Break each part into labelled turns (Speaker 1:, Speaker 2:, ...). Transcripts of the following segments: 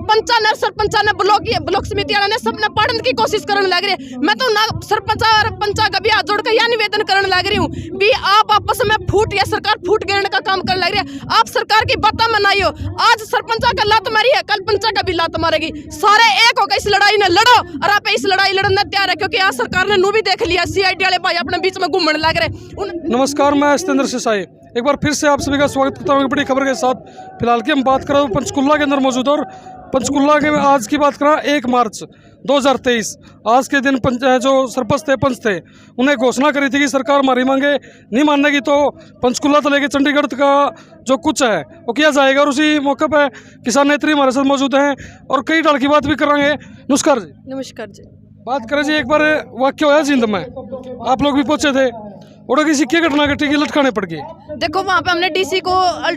Speaker 1: पंचा ने सरपंचा ने ब्लॉक समिति वाले ने सबने पढ़ने की कोशिश करने लग रही है। मैं तो ना सरपंचा और पंचा का भी हाथ जोड़ कर यह निवेदन करने लग रही हूँ भी आप आपस में फूट या सरकार फूट गिरने का काम करने लग रही है। आप सरकार की बातें मनाइयो। आज सरपंचा का लात मारी है, कल पंचा का भी लात मारेगी। सारे एक होकर इस लड़ाई में लड़ो और आप इस लड़ाई लड़ने तैयार है, क्योंकि आज सरकार ने नू भी देख लिया CID वाले भाई अपने बीच में घूमने लग रहे।
Speaker 2: नमस्कार, मैं सतेंद्र सिसाई एक बार फिर से आप सभी का स्वागत करता हूँ एक बड़ी खबर के साथ। फिलहाल की हम बात करें तो पंचकुला के अंदर मौजूद और पंचकुला के आज की बात करें 1 मार्च 2023 आज के दिन जो सरपंच थे पंच थे उन्हें घोषणा करी थी कि सरकार हमारी मांगे नहीं मानेगी तो पंचकुला से लेकर चंडीगढ़ का जो कुछ है वो किया जाएगा। और उसी मौके पर किसान नेत्री हमारे साथ मौजूद हैं और कई डाल की बात भी करेंगे। नमस्कार जी।
Speaker 1: नमस्कार जी।
Speaker 2: बात करें जी, एक बार वाक्य होया जिंद में, आप लोग भी पहुंचे थे और किसी की घटना घटी की लटकाने पड़ गई।
Speaker 1: देखो वहाँ पे हमने DC को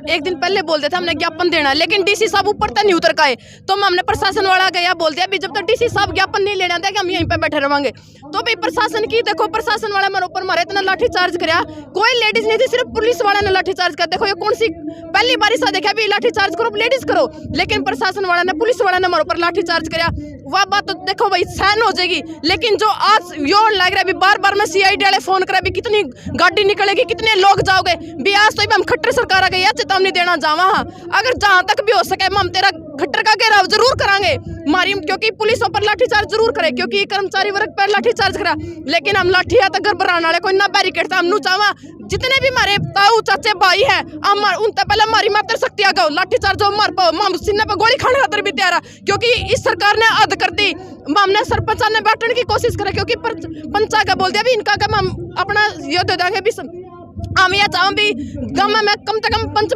Speaker 1: एक दिन पहले बोल दिया था हमने ज्ञापन देना, लेकिन DC साहब ऊपर तक नहीं उतर पाए। तो हमने प्रशासन वाला गया बोल दिया भी जब तक DC साहब ज्ञापन नहीं लेना था कि हम यहीं पे बैठे रहेंगे। तो भाई प्रशासन की देखो, प्रशासन वाला मेरे ऊपर मारे इतना लाठी चार्ज कराया, कोई लेडीज नहीं थी, सिर्फ पुलिस वाला ने लाठी चार्ज कर। देखो ये कौन सी पहली बार सा देखा भी लाठी चार्ज करो लेडीज करो, लेकिन प्रशासन वाला ने पुलिस वाला ने मेरे ऊपर लाठी चार्ज कराया। वह बात तो देखो भाई सहन हो जाएगी, लेकिन जो आज यो लग रहा है बार बार में CID वाले फोन करा भी कितनी गाड़ी निकलेगी, कितने लोग जाओगे भी। आज तो हम खट्टर सरकार आ गई है, चेतावनी देना जावा। अगर जहां तक भी हो सके हम तेरा खट्टर का घेराव जरूर करांगे मारी, क्योंकि पुलिस पर लाठीचार्ज जरूर करे, क्योंकि कर्मचारी वर्ग पर लाठीचार्ज करा। लेकिन हम लाठी है तो घर बनाने वाले कोई ना बैरिकेड हम चाहवा जितने भी हमारे ताऊ चाचे भाई हैं उन तक पहले हमारी मात्र शक्ति आ गो लाठीचार्ज मार पाओ माम सीने पर गोली खाने खातर भी तैयार, क्योंकि इस सरकार ने हद कर दी। हमने सरपंच ने बैठने की कोशिश करे, क्योंकि पंचा का बोल दिया भी इनका काम हम अपना ये दे देंगे भी। हम यह चाहूँ भी गाँव में कम से कम पंच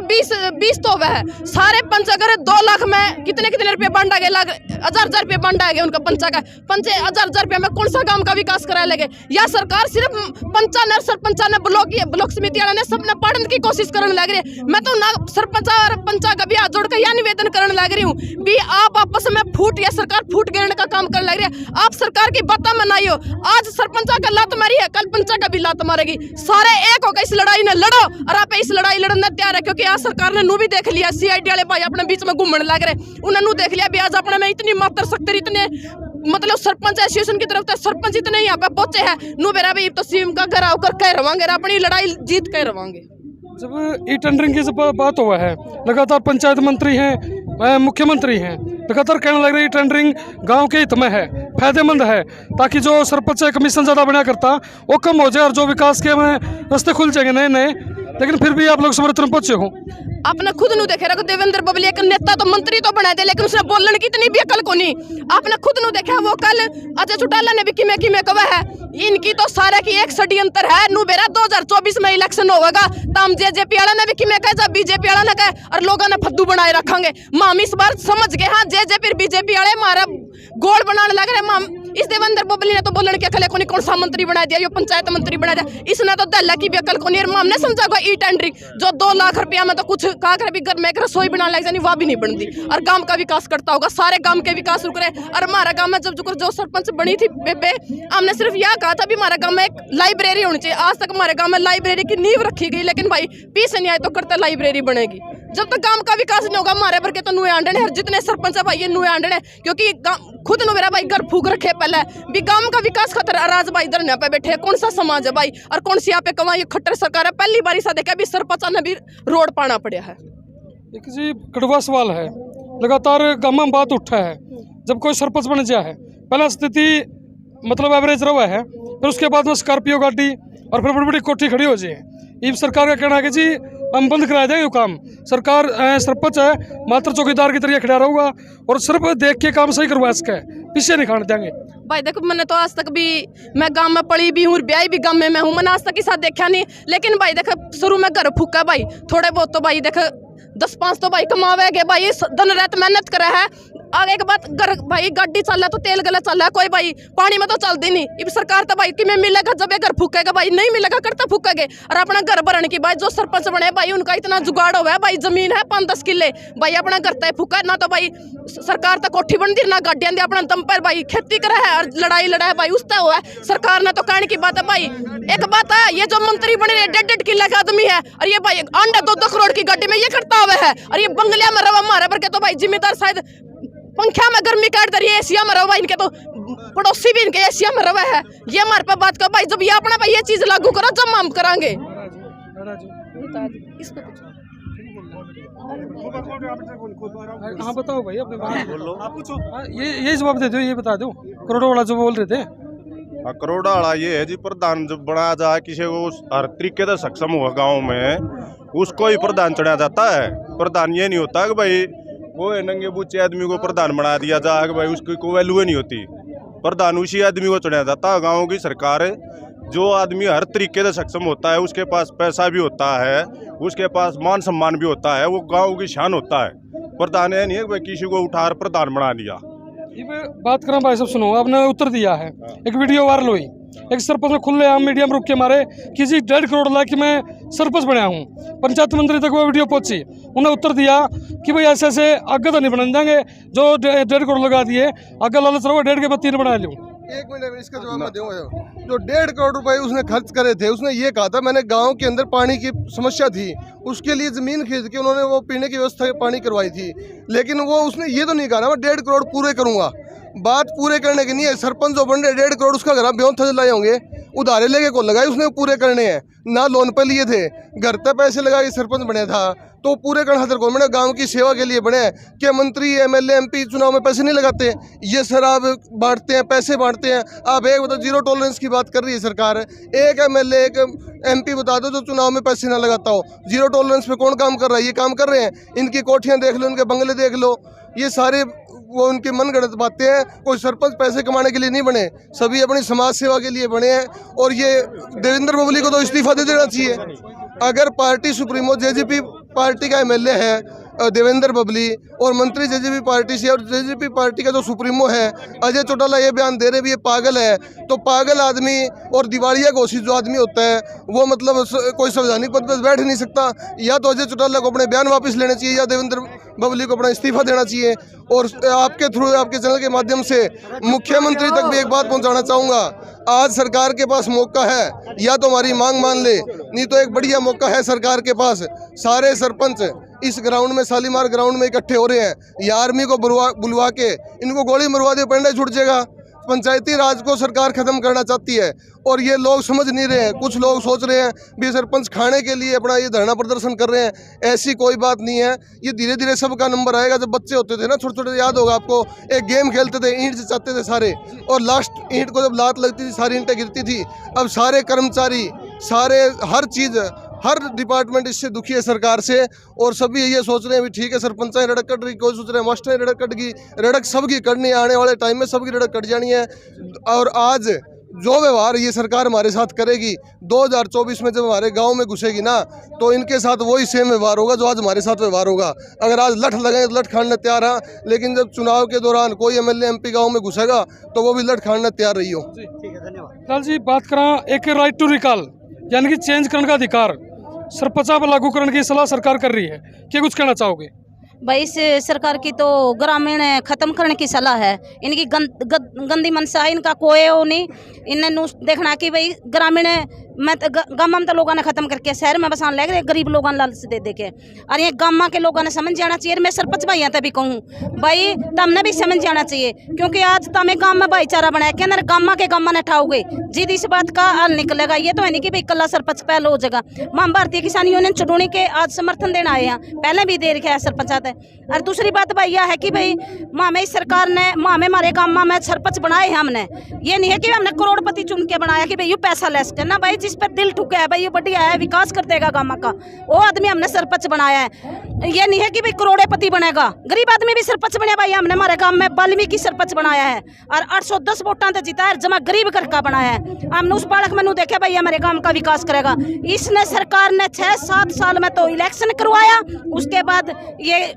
Speaker 1: 20 तो वह है सारे पंच अगर 2 लाख में कितने रुपये बंड आ गए, लाख हजार रुपये बंड आ गए उनका पंचा का। पंच हजार रुपये में कौन सा गांव का विकास करा लगे? या सरकार सिर्फ पंचा ने सरपंचा ने ब्लॉक समिति वाले ने सबने पढ़ने की कोशिश करने लग रही है। मैं तो ना सरपंचा और पंचा का भी हाथ जोड़ कर यह निवेदन करने लग रही हूँ भी आप आपस में फूट या सरकार फूट गिरने का काम करने लग रही है। आप सरकार की बातें मनाइयो। आज सरपंचा का लात मारी है, कल पंचा का भी लात मारेगी। सारे एक होकर इस लड़ाई में लड़ो और आप इस लड़ाई लड़ने तैयार है, क्योंकि आज सरकार ने नू भी देख लिया CID वाले भाई अपने बीच में घूमने लग रहे। उन्होंने देख लिया भी आज अपने में इतनी मात्र शक्ति, इतने मतलब सरपंच एसोसिएशन की तरफ से सरपंच इतने यहाँ पे पहुंचे हैं नू बेरा भी तो सीएम का घर आकर कह रवांगे, अपनी लड़ाई जीत कह रवांगे।
Speaker 2: जब ई टेंडरिंग की जब बात हुआ है, लगातार पंचायत मंत्री हैं, मुख्यमंत्री हैं, लगातार कहने लग रही है टेंडरिंग गांव के हित में है, फायदेमंद है, ताकि जो सरपंच कमीशन ज़्यादा बना करता वो कम हो जाए और जो विकास के में रास्ते खुल जाएंगे नए नए। लेकिन फिर भी आप लोग समर्थन पहुंचे हो।
Speaker 1: आपने खुद नु देखे रखो देवेंद्र बबली एक नेता तो मंत्री तो बना दे, लेकिन उसने बोलने की इतनी भी अकल को नहीं। आपने खुद नु देखा वो कल अजय चौटाला ने भी किमे कहा है इनकी तो सारे की एक षड्यंत्र है। नु बेरा 2024 में इलेक्शन होगा तो हम JJP वाला ने भी किमे कहा, जब BJP वाला ने कहा और लोगों ने फद्दू बनाए रखेंगे। हम इस बार समझ गए हाँ JJP BJP वाले हमारा गोल बनाने लग रहे। हम इस देवेंद्र बबली ने तो बोलने की अकल को नहीं, कौन सा मंत्री बना दिया, यो पंचायत मंत्री बना दिया, इसने तो दल्ला की भी अकल को नहीं। हमने समझा को ई टेंडरिंग जो 2 लाख रुपया में तो कुछ का कर भी घर में रसोई बना लग जानी वह भी नहीं बनती और गांव का विकास करता होगा, सारे गांव के विकास रुक रहे। और हमारा गांव में जब जो सरपंच बनी थी बेबे, हमने सिर्फ यह कहा था भी हमारे गांव में एक लाइब्रेरी होनी चाहिए। आज तक हमारे गांव में लाइब्रेरी की नींव रखी गई, लेकिन भाई पीछे नहीं आए तो करते लाइब्रेरी बनेगी। जब तक गांव का विकास नहीं होगा हमारे भर के तो नुए आंडने हैं, जितने सरपंच है भाई ये नुए आंडने, क्योंकि खुद नु मेरा भाई घर फूक रखे पहले भी गांव का विकास खतरा। राज भाई धरने पे बैठे, कौन सा समाज है भाई और कौन सी यहाँ पे कमा, ये खट्टर सरकार है। पहली बार ऐसा देखा भी सरपंच ने भी रोड पाना पड़ा है।
Speaker 2: एक जी कड़वा सवाल है, लगातार गाँव में बात उठा है जब कोई सरपंच बन जाए है, पहला स्थिति मतलब एवरेज रहा है, फिर उसके बाद में स्कॉर्पियो गाड़ी और फिर बड़ी बड़ी कोठी खड़ी हो जाए। ये सरकार का कहना है कि जी हम बंद करा देंगे काम, सरकार सरपंच है मात्र चौकीदार की तरह खड़ा रहूगा और सिर्फ देख के काम सही करवा सके, पीछे नहीं खाने देंगे।
Speaker 1: भाई देखो मैंने तो आज तक भी मैं गांव में पड़ी भी हूँ, ब्याही भी गांव में मैं हूँ, मैंने आज तक साथ देखा नहीं। लेकिन भाई देखो शुरू में घर फूका भाई थोड़े बहुत तो भाई देखो 10-5 तो भाई कमावेगे भाई, दिन रात मेहनत करे है। आगे के बात घर भाई गाड़ी चल रहा तो तेल गला चल रहा है, कोई भाई पानी में तो चलती नहीं। इब सरकार तो भाई कि मैं मिलेगा जब ये घर फूकेगा, भाई नहीं मिलेगा करता फूकेगे। और अपना घर भरने की भाई जो सरपंच बने भाई उनका इतना जुगाड़ हुआ है भाई, जमीन है 5-10 किले भाई अपना घर तय फूका ना, तो भाई सरकार तो कोठी बन दी ना गाड़ियां दी, अपना दम पर भाई खेती करा है और लड़ाई लड़ा है भाई उसका हुआ है। सरकार ने तो कहने की बात है भाई, एक बात है ये जो मंत्री बने 1.5 किले का आदमी है और ये भाई अंडा 2-2 करोड़ की गाड़ी में ये करता हुआ है और ये बंगलिया में रवा मारे भर के, तो भाई जिम्मेदार शायद पंखा में गर्मी काट दे रही है, एशिया में रवा, इनके तो पड़ोसी भी इनके एशिया में रवा है। ये हमारे पे बात कर भाई, जब ये अपना भाई ये चीज लागू करो जब हम करांगे।
Speaker 2: हाँ बताओ भाई अपने बात बोलो, आप पूछो। ये जवाब दे दो, ये बता दो करोड़ों वाला जो बोल रहे थे।
Speaker 3: करोड़ा वाला ये है जी, प्रधान जब बनाया जाए किसी को हर तरीके से सक्षम हुआ गांव में, उसको ही प्रधान चुना जाता है। प्रधान ये नहीं होता कि भाई वो नंगे बूचे आदमी को प्रधान बना दिया जाए कि भाई उसकी कोई वैल्यू नहीं होती। प्रधान उसी आदमी को चुना जाता है। गाँव की सरकार जो आदमी हर तरीके से सक्षम होता है, उसके पास पैसा भी होता है, उसके पास मान सम्मान भी होता है, वो गाँव की शान होता है। प्रधान ये नहीं है कि भाई किसी को उठा प्रधान बना दिया।
Speaker 2: ये बात करें भाई साहब, सुनो आपने उत्तर दिया है, एक वीडियो वायरल हुई, एक सरपंच ने खुले आम मीडिया में रुक के मारे किसी 1.5 करोड़ ला कि मैं सरपंच बनाया हूँ, पंचायत मंत्री तक वो वीडियो पहुंची, उन्हें उत्तर दिया कि भाई ऐसे ऐसे आगे तो नहीं बना देंगे, जो 1.5 करोड़ लगा दिए आगे लालच रहो 1.5 के मैं 3 बना लूँ।
Speaker 4: एक मिनट इसका जवाब मैं दूंगा। जो 1.5 करोड़ रुपए उसने खर्च करे थे, उसने ये कहा था मैंने गांव के अंदर पानी की समस्या थी, उसके लिए जमीन खरीद के उन्होंने वो पीने की व्यवस्था पानी करवाई थी। लेकिन वो उसने ये तो नहीं कहा ना मैं 1.5 करोड़ पूरे करूंगा। बात पूरे करने की नहीं है। सरपंच जो बन रहे 1.5 करोड़ उसका घर ब्यों थे लाए होंगे, उधारे लेके को लगाए उसने पूरे करने हैं ना, लोन पे लिए थे, घर पे पैसे लगा के सरपंच बने था तो पूरे करना खातिर कौन बने? गांव की सेवा के लिए बने। क्या मंत्री एमएलए एमपी चुनाव में पैसे नहीं लगाते? ये शराब बांटते हैं, पैसे बांटते हैं। आप एक बताओ, जीरो टॉलरेंस की बात कर रही है सरकार, एक एमएलए एक एमपी बता दो जो चुनाव में पैसे ना लगाता हो। जीरो टॉलरेंस पे कौन काम कर रहा है? ये काम कर रहे हैं। इनकी कोठियाँ देख लो, इनके बंगले देख लो, ये सारे वो उनके मन गढ़ंत बातें हैं। कोई सरपंच पैसे कमाने के लिए नहीं बने, सभी अपनी समाज सेवा के लिए बने हैं। और ये देवेंद्र बबली को तो इस्तीफा दे देना चाहिए। अगर पार्टी सुप्रीमो जेजेपी पार्टी का एमएलए है देवेंद्र बबली और मंत्री जेजेपी पार्टी से, और जेजेपी पार्टी का जो सुप्रीमो है अजय चौटाला ये बयान दे रहे भी ये पागल है, तो पागल आदमी और दिवालिया घोषित जो आदमी होता है वो मतलब कोई संवैधानिक पद पर बैठ नहीं सकता। या तो अजय चौटाला को अपने बयान वापस लेने चाहिए या देवेंद्र बबली को अपना इस्तीफा देना चाहिए। और आपके थ्रू आपके चैनल के माध्यम से मुख्यमंत्री तक भी एक बात पहुंचाना चाहूँगा, आज सरकार के पास मौका है, या तो हमारी मांग मान ले, नहीं तो एक बढ़िया मौका है सरकार के पास। सारे सरपंच इस ग्राउंड में, शालीमार ग्राउंड में इकट्ठे हो रहे हैं, या आर्मी को बुलवा के इनको गोली मरवा दे, पंडा छूट जाएगा। पंचायती राज को सरकार खत्म करना चाहती है और ये लोग समझ नहीं रहे हैं। कुछ लोग सोच रहे हैं भी सरपंच खाने के लिए अपना ये धरना प्रदर्शन कर रहे हैं, ऐसी कोई बात नहीं है। ये धीरे धीरे सबका नंबर आएगा। जब बच्चे होते थे ना छोटे छोटे, याद होगा आपको, एक गेम खेलते थे, ईंट चाहते थे सारे, और लास्ट ईंट को जब लात लगती थी सारी ईंटें गिरती थी। अब सारे कर्मचारी, सारे हर चीज़, हर डिपार्टमेंट इससे दुखी है सरकार से। और सभी ये सोच रहे हैं भी ठीक है सरपंच है रड़क कट रही, कोई सोच रहे हैं मास्टर रड़क कट गई, रड़क सबकी कटनी है, आने वाले टाइम में सबकी रड़क कट जानी है। और आज जो व्यवहार ये सरकार हमारे साथ करेगी, 2024 में जब हमारे गांव में घुसेगी ना, तो इनके साथ वही सेम व्यवहार होगा जो आज हमारे साथ व्यवहार होगा। अगर आज लठ लगेंगे तो लठ खाने तैयार हैं, लेकिन जब चुनाव के दौरान कोई एमएलए एमपी गाँव में घुसेगा तो वो भी लठ खाने तैयार रही हो।
Speaker 2: लाल जी बात करा एक राइट टू रिकॉल यानी कि चेंज करने का अधिकार सरपंचा पर लागू करने की सलाह सरकार कर रही है, क्या कुछ कहना चाहोगे?
Speaker 5: भाई इस सरकार की तो ग्रामीण खत्म करने की सलाह है। इनकी गंदी मनसा है, इनका कोई वो नहीं। इन्हें देखना कि भाई ग्रामीण मैं गाँव में तो लोगों ने खत्म करके शहर में बसान लग रहे गरीब लोगों ने लालच दे के। और ये गाँव के लोगों ने समझ जाना चाहिए। मैं सरपंच भाई तभी कहूँ भाई तमने भी समझ जाना चाहिए, क्योंकि आज तमें गाँव में भाईचारा बनाया क्या ना, गाँव ने ठाओगे जिद इस बात का हल निकलेगा। ये तो है नहीं कि भाई कला सरपंच पहले हो जाएगा। मां भारतीय किसान यूनियन चुनौनी के आज समर्थन देना आए हैं, पहले भी दे रखे है सरपंच आते। और दूसरी बात भाई यह है कि भाई माँ इस सरकार ने हमारे गाँव में सरपंच बनाए हैं। हमने ये नहीं है कि हमने करोड़पति चुन के बनाया कि भाई ये पैसा लेस करना, भाई जिस पर दिल ठुका है भाई ये बढ़िया है, विकास कर देगा गाँव का, वो आदमी हमने सरपंच बनाया है। ये नहीं है कि भाई करोड़पति बनेगा, गरीब आदमी भी सरपंच बने। भाई हमने हमारे गाँव में वाल्मीकि सरपंच बनाया है और 810 वोटां से जीता है, जमा गरीब घर का बनाया है। हमने उस बालक में देखे भाई हमारे गाँव का विकास करेगा। इसने सरकार ने 6-7 साल में तो इलेक्शन करवाया, उसके बाद ये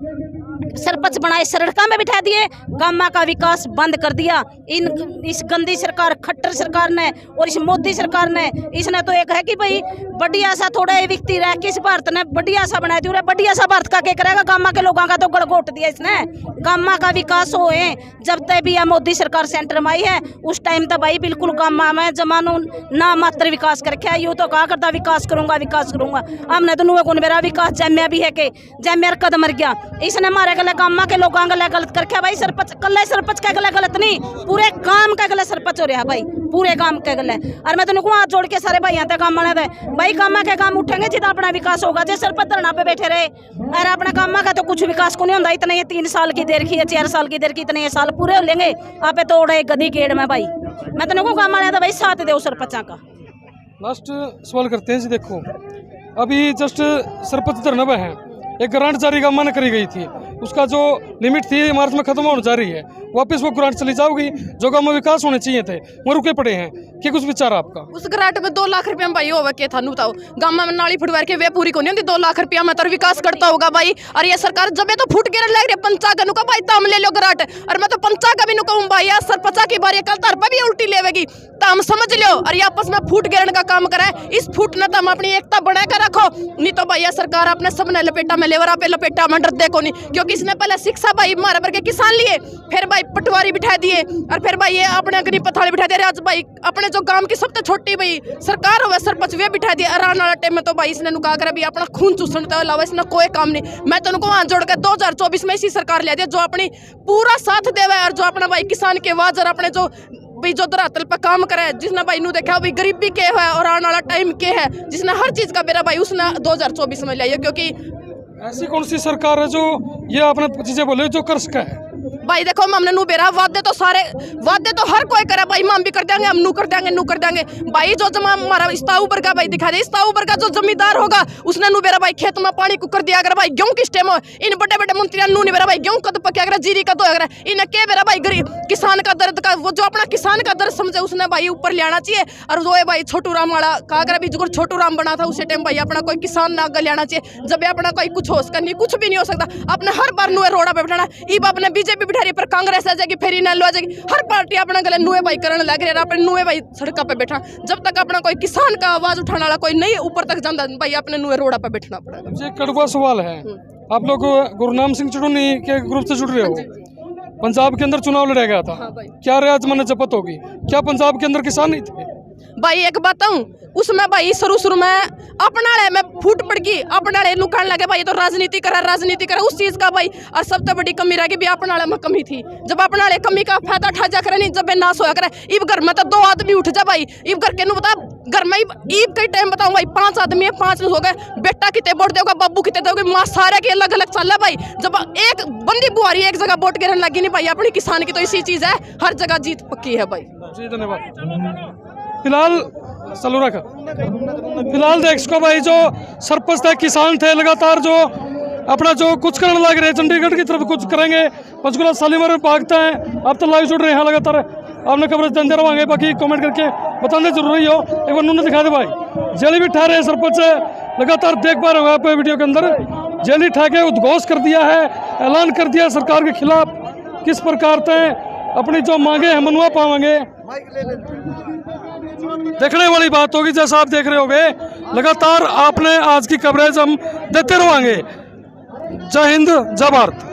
Speaker 5: सरपंच बनाए, सड़का में बिठा दिए, गाँव का विकास बंद कर दिया। इस गंदी सरकार, खट्टर सरकार ने और इस मोदी सरकार ने, इसने तो एक है कि भाई बढ़िया सा थोड़ा व्यक्ति रह के इस भारत ने बढ़िया सा बनाया दिया। बढ़िया सा भारत का क्या करेगा, गाँव के लोगों का तो गड़गोट दिया इसने। गाँव का विकास हो जब तक भी यह मोदी सरकार सेंटर में आई है उस टाइम तक भाई बिल्कुल गाँव में जमानो ना मात्र विकास करके यूँ तो कहा करता विकास करूंगा। हमने तो नुआ को मेरा विकास जैम्या भी है कि जैम्या कद मर गया, इसने मारे गले कामा के लोगों गले गलत करके भाई सरपंच कल्ले सरपंच के गले गलत नहीं, पूरे काम के गले सरपंच हो रहा भाई, पूरे काम के गले। और मैं तेन हाथ जोड़ के सारे भाइयों काम वाले दे भाई, कामा के काम उठेंगे जितना अपना विकास होगा। जो सरपंच धरना पे बैठे रहे और अपना कामा का तो कुछ विकास को नहीं होता। इतना ये 3 साल की देर की है, 4 साल की देर की, इतने ये साल पूरे हो लेंगे आपे तोड़े गदी गेड़ में भाई। मैं तेन काम वाले था भाई साथ दो सरपंचा का।
Speaker 2: लास्ट सवाल करते हैं जी। देखो अभी जस्ट सरपंच धरना पे है, एक ग्रांट जारी का मन करी गई थी, उसका जो लिमिट थी मार्च में खत्म होने जा रही है, वापस वो ग्रांट चली जाओगी। जो गाँव में विकास होने चाहिए थे वो रुके पड़े हैं, क्या कुछ विचार आपका?
Speaker 1: उस ग्रांट में 2 लाख रुपया भाई होगा के थानू बताओ, गाँव में नाली फुटवार के वे पूरी को नहीं होती। 2 लाख रुपया में तो विकास करता होगा भाई। और ये सरकार जब तो फुट गिर लग रही है पंचा का नुका भाई ताम ले लो ग्रांट। और मैं तो पंचा का भी नु कहूँ भाई यार सरपंचा की बारी कल तर पर भी उल्टी लेवेगी ताम समझ लो। और ये आपस में फूट गिरने का काम करा है, इस फूट ने तो हम अपनी एकता बना कर रखो। नहीं तो भैया सरकार अपने सबने लपेटा में लेवरा पे लपेटा में डरते को नहीं, क्योंकि इसने पहले शिक्षा भाई मारे भर के किसान लिए, फिर भाई पटवारी बिठा दिए, और फिर भाई ये अपने गरीब पथाड़ी बिठा दिया। आज भाई अपने जो गांव की सबसे छोटी भाई सरकार हो सरपंच वे बिठा दिया। आने वाला टाइम में तो भाई इसने नुका कर अभी अपना खून चूसने के अलावा इसने कोई काम नहीं। मैं तो उनको हाथ जोड़ कर 2024 में इसी सरकार ले दिया जो अपनी पूरा साथ देवे और जो अपना भाई किसान के आवाज और अपने जो भाई जो धरातल पर काम करे, जिसने भाई नू देखा भाई गरीबी के है और आने वाला टाइम के है, जिसने हर चीज का मेरा भाई उसने 2024 में लिया। क्योंकि
Speaker 2: ऐसी कौन सी सरकार है जो ये आपने चीजें बोले जो कर सका है?
Speaker 1: भाई देखो हमने नू बेरा वादे तो सारे वादे तो हर कोई करे भाई, हम भी कर देंगे, हम नू कर देंगे, नू कर देंगे भाई। जो जमा हमारा इस्ताऊ पर का भाई दिखा दे, इस्ताऊ पर का जो जमींदार होगा उसने नू बेरा भाई खेत में पानी कुकर दिया अगर भाई गेहूं किस टाइम हो, इन बड़े बड़े मंत्रियों नू नहीं बेरा भाई गेहूं कद पके अगर जीरी का दो अगर इन के बेरा भाई गरीब किसान का दर्द का वो जो अपना किसान का दर्द समझे उसने भाई ऊपर ले आना चाहिए। और वो है भाई छोटू राम वाला का अगर अभी जो छोटू राम बना था उसी टाइम भाई अपना कोई किसान ना आगे ले आना चाहिए। जब अपना कोई कुछ हो सका नहीं, कुछ भी नहीं हो सकता। अपने हर बार नुए रोड़ा पे बैठाना, इब अपने बीजेपी बिठा रही पर कांग्रेस आ जाएगी, फिर इन्हें आ जाएगी, हर पार्टी अपना गले नुए भाई करने लग रही है। अपने नुए भाई सड़क पे बैठना, जब तक अपना कोई किसान का आवाज उठाने वाला कोई नहीं ऊपर तक जाता भाई अपने नुए रोड़ा पे बैठना पड़ेगा।
Speaker 2: ये कड़वा सवाल है। आप लोग गुरनाम सिंह चुड़ूनी के ग्रुप से जुड़ रहे हो, पंजाब के अंदर चुनाव लड़ा गया था, क्या रियाज मन जपत होगी? क्या पंजाब के अंदर किसान नहीं थे?
Speaker 1: भाई एक बात हूँ उसमें भाई शुरू में अपना में फूट पड़ गई, अपना नुकान लगे भाई तो राजनीति करा उस चीज का भाई। और सबसे बड़ी कमी रह गई भी अपना में कमी थी, जब अपना कमी का फायदा उठा जा करे नहीं, जब नाश होया करे। इब घर में तो 2 आदमी उठ जा भाई, इब घर के नु बता घर में ईब कई टाइम बताऊँ भाई 5 आदमी है, 5 हो गए, बेटा कितने वोट दोगे, बाबू कितने दोगे, माँ सारे के अलग अलग चल रहा भाई। जब एक बंदी बुआरी एक जगह वोट गिरने लगी नहीं भाई, अपनी किसान की तो इसी चीज है, हर जगह जीत पक्की है भाई।
Speaker 2: जी धन्यवाद। फिलहाल चलो रखा, फिलहाल देख सको भाई जो सरपंच थे किसान थे, लगातार जो अपना जो कुछ करने लग रहे, चंडीगढ़ की तरफ कुछ करेंगे, पंचकुला शालीमार में भागते हैं। आप तो लाइव जुड़ रहे हैं लगातार, आपने खबर देते रहोगे, बाकी कमेंट करके बताने जरूरी हो। एक बार नूने दिखा दे भाई, जेली भी ठहरे सरपंच लगातार देख पा रहे हो आप वीडियो के अंदर, जेली ठा के उद्घोष कर दिया है, ऐलान कर दिया सरकार के खिलाफ, किस प्रकार से अपनी जो मांगे हम मनवा पाएंगे। देखने वाली बात होगी, जैसा आप देख रहे होगे लगातार आपने आज की कवरेज हम देते रहेंगे। जय हिंद, जय भारत।